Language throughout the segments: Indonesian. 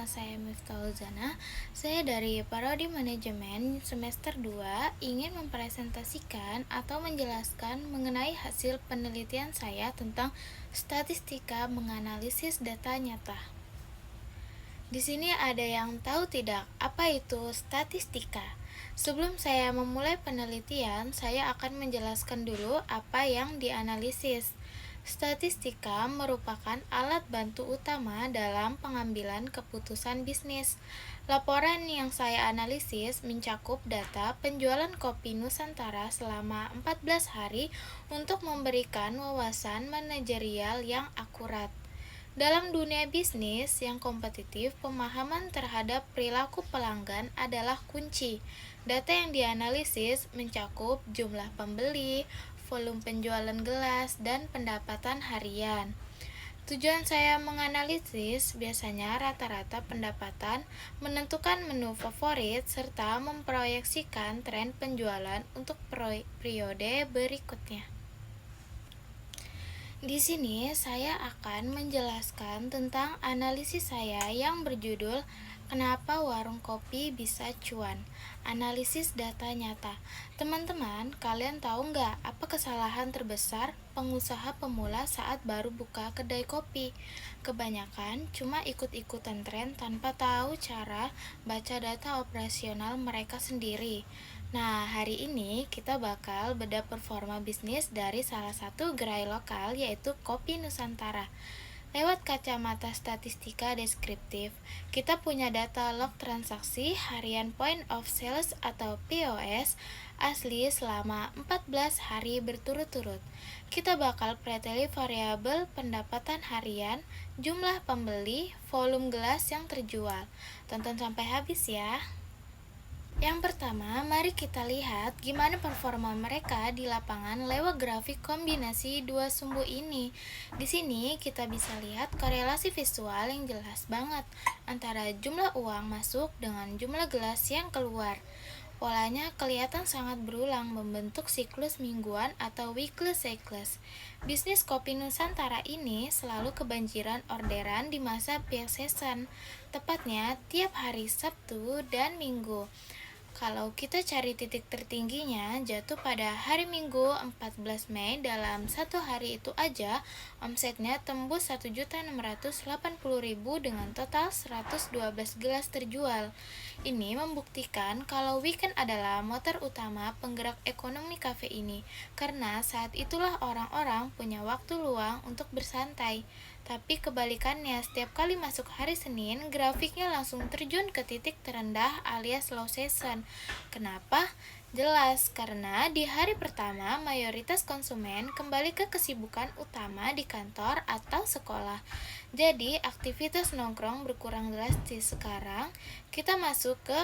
saya Miftahul Zana. Saya dari Prodi Manajemen semester 2 ingin mempresentasikan atau menjelaskan mengenai hasil penelitian saya tentang statistika menganalisis data nyata. Di sini ada yang tahu tidak apa itu statistika? Sebelum saya memulai penelitian, saya akan menjelaskan dulu apa yang dianalisis. Statistika merupakan alat bantu utama dalam pengambilan keputusan bisnis. Laporan yang saya analisis mencakup data penjualan kopi Nusantara selama 14 hari untuk memberikan wawasan manajerial yang akurat. Dalam dunia bisnis yang kompetitif, pemahaman terhadap perilaku pelanggan adalah kunci. Data yang dianalisis mencakup jumlah pembeli, volume penjualan gelas, dan pendapatan harian. Tujuan saya menganalisis biasanya rata-rata pendapatan, menentukan menu favorit, serta memproyeksikan tren penjualan untuk periode berikutnya. Di sini saya akan menjelaskan tentang analisis saya yang berjudul Kenapa Warung Kopi Bisa Cuan? Analisis data nyata. Teman-teman, kalian tahu nggak apa kesalahan terbesar pengusaha pemula saat baru buka kedai kopi? Kebanyakan cuma ikut-ikutan tren tanpa tahu cara baca data operasional mereka sendiri. Nah, hari ini kita bakal bedah performa bisnis dari salah satu gerai lokal yaitu Kopi Nusantara. Lewat kacamata statistika deskriptif, kita punya data log transaksi harian point of sales atau POS asli selama 14 hari berturut-turut. Kita bakal preteli variabel pendapatan harian, jumlah pembeli, volume gelas yang terjual. Tonton sampai habis ya. Yang pertama, mari kita lihat gimana performa mereka di lapangan lewat grafik kombinasi dua sumbu ini. Di sini kita bisa lihat korelasi visual yang jelas banget antara jumlah uang masuk dengan jumlah gelas yang keluar. Polanya kelihatan sangat berulang membentuk siklus mingguan atau weekly cycles. Bisnis Kopi Nusantara ini selalu kebanjiran orderan di masa peak season, tepatnya tiap hari Sabtu dan Minggu. Kalau kita cari titik tertingginya jatuh pada hari Minggu 14 Mei dalam satu hari itu aja omsetnya tembus 1.680.000 dengan total 112 gelas terjual. Ini membuktikan kalau weekend adalah motor utama penggerak ekonomi kafe ini karena saat itulah orang-orang punya waktu luang untuk bersantai. Tapi kebalikannya, setiap kali masuk hari Senin, grafiknya langsung terjun ke titik terendah alias low season. Kenapa? Jelas, karena di hari pertama mayoritas konsumen kembali ke kesibukan utama di kantor atau sekolah. Jadi, aktivitas nongkrong berkurang drastis. Sekarang, kita masuk ke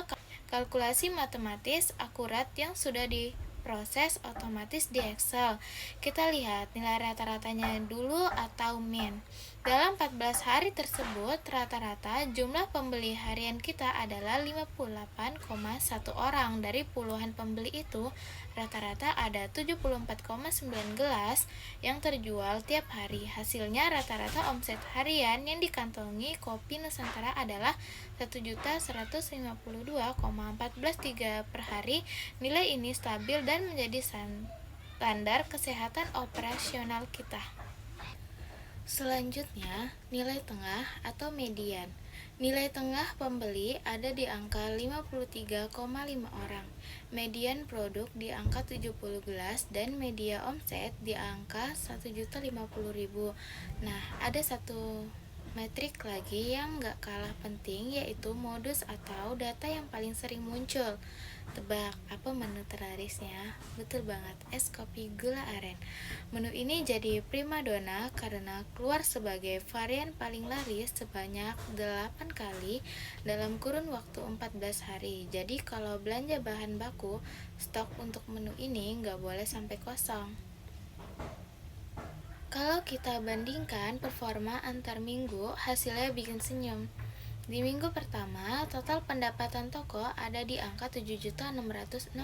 kalkulasi matematis akurat yang sudah diproses otomatis di Excel. Kita lihat nilai rata-ratanya dulu atau min. Dalam 14 hari tersebut, rata-rata jumlah pembeli harian kita adalah 58,1 orang. Dari puluhan pembeli itu, rata-rata ada 74,9 gelas yang terjual tiap hari. Hasilnya rata-rata omset harian yang dikantongi Kopi Nusantara adalah 1.152,143 per hari. Nilai ini stabil dan menjadi standar kesehatan operasional kita. Selanjutnya, nilai tengah atau median. Nilai tengah pembeli ada di angka 53,5 orang. Median produk di angka 70 gelas dan media omset di angka 1.050.000. Nah, ada satu metrik lagi yang gak kalah penting yaitu modus atau data yang paling sering muncul. Tebak apa menu terlarisnya? Betul banget, es kopi gula aren. Menu ini jadi primadona karena keluar sebagai varian paling laris sebanyak 8 kali dalam kurun waktu 14 hari. Jadi kalau belanja bahan baku, stok untuk menu ini nggak boleh sampai kosong. Kalau kita bandingkan performa antar minggu, hasilnya bikin senyum. Di minggu pertama, total pendapatan toko ada di angka 7.665.000,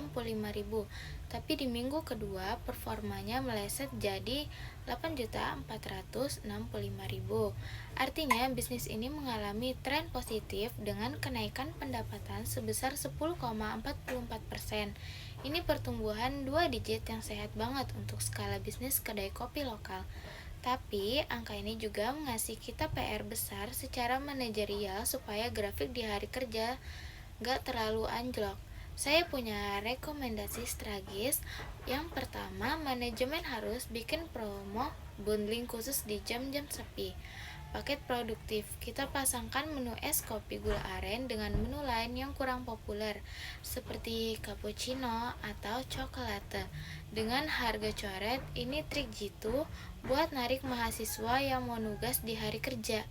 tapi di minggu kedua performanya meleset jadi 8.465.000. Artinya, bisnis ini mengalami tren positif dengan kenaikan pendapatan sebesar 10,44%. Ini pertumbuhan 2 digit yang sehat banget untuk skala bisnis kedai kopi lokal. Tapi, angka ini juga mengasih kita PR besar secara manajerial supaya grafik di hari kerja gak terlalu anjlok. Saya punya rekomendasi strategis. Yang pertama, manajemen harus bikin promo bundling khusus di jam-jam sepi. Paket produktif, kita pasangkan menu es kopi gula aren dengan menu lain yang kurang populer, seperti cappuccino atau coklat. Dengan harga coret, ini trik jitu buat narik mahasiswa yang mau nugas di hari kerja.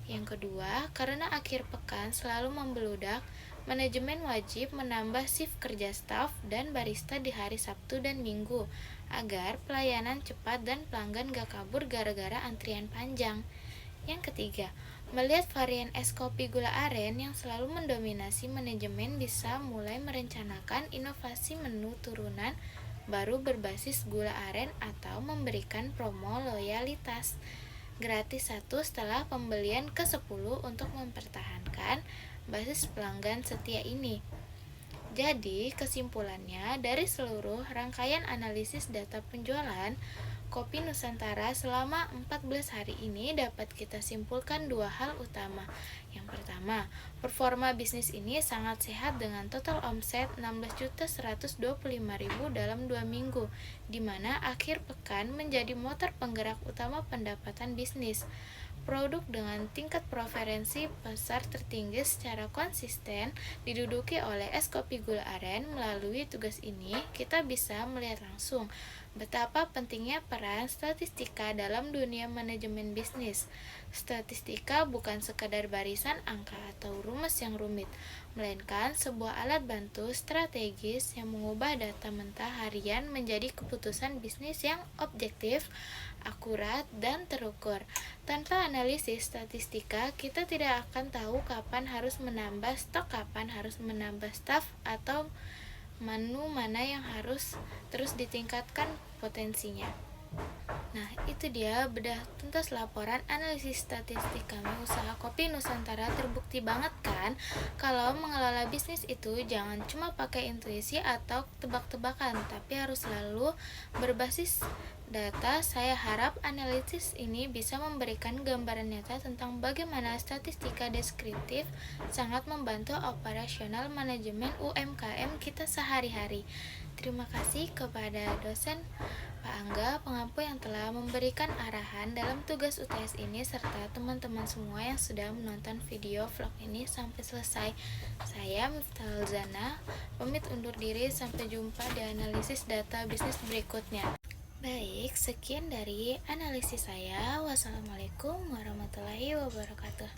Yang kedua, karena akhir pekan selalu membeludak, manajemen wajib menambah shift kerja staf dan barista di hari Sabtu dan Minggu, agar pelayanan cepat dan pelanggan gak kabur gara-gara antrian panjang. Yang ketiga, melihat varian es kopi gula aren yang selalu mendominasi, manajemen bisa mulai merencanakan inovasi menu turunan baru berbasis gula aren atau memberikan promo loyalitas gratis 1 setelah pembelian ke-10 untuk mempertahankan basis pelanggan setia ini. Jadi, kesimpulannya, dari seluruh rangkaian analisis data penjualan Kopi Nusantara selama 14 hari ini dapat kita simpulkan dua hal utama. Yang pertama, performa bisnis ini sangat sehat dengan total omset 16.125.000 dalam 2 minggu, di mana akhir pekan menjadi motor penggerak utama pendapatan bisnis. Produk dengan tingkat preferensi pasar tertinggi secara konsisten diduduki oleh es kopi gula aren. Melalui tugas ini, kita bisa melihat langsung betapa pentingnya peran statistika dalam dunia manajemen bisnis. Statistika bukan sekadar barisan angka atau rumus yang rumit, melainkan sebuah alat bantu strategis yang mengubah data mentah harian menjadi keputusan bisnis yang objektif, akurat, dan terukur. Tanpa analisis statistika, kita tidak akan tahu kapan harus menambah stok, kapan harus menambah staf, atau menu mana yang harus terus ditingkatkan potensinya. Nah, itu dia bedah tuntas laporan analisis statistik kami usaha Kopi Nusantara. Terbukti banget kan kalau mengelola bisnis itu jangan cuma pakai intuisi atau tebak-tebakan, tapi harus selalu berbasis data. Saya harap analisis ini bisa memberikan gambaran nyata tentang bagaimana statistika deskriptif sangat membantu operasional manajemen UMKM kita sehari-hari. Terima kasih kepada dosen Pak Angga Pengampu yang telah memberikan arahan dalam tugas UTS ini, serta teman-teman semua yang sudah menonton video vlog ini sampai selesai. Saya Miftahul Zana, pamit undur diri, sampai jumpa di analisis data bisnis berikutnya. Baik, sekian dari analisis saya. Wassalamualaikum warahmatullahi wabarakatuh.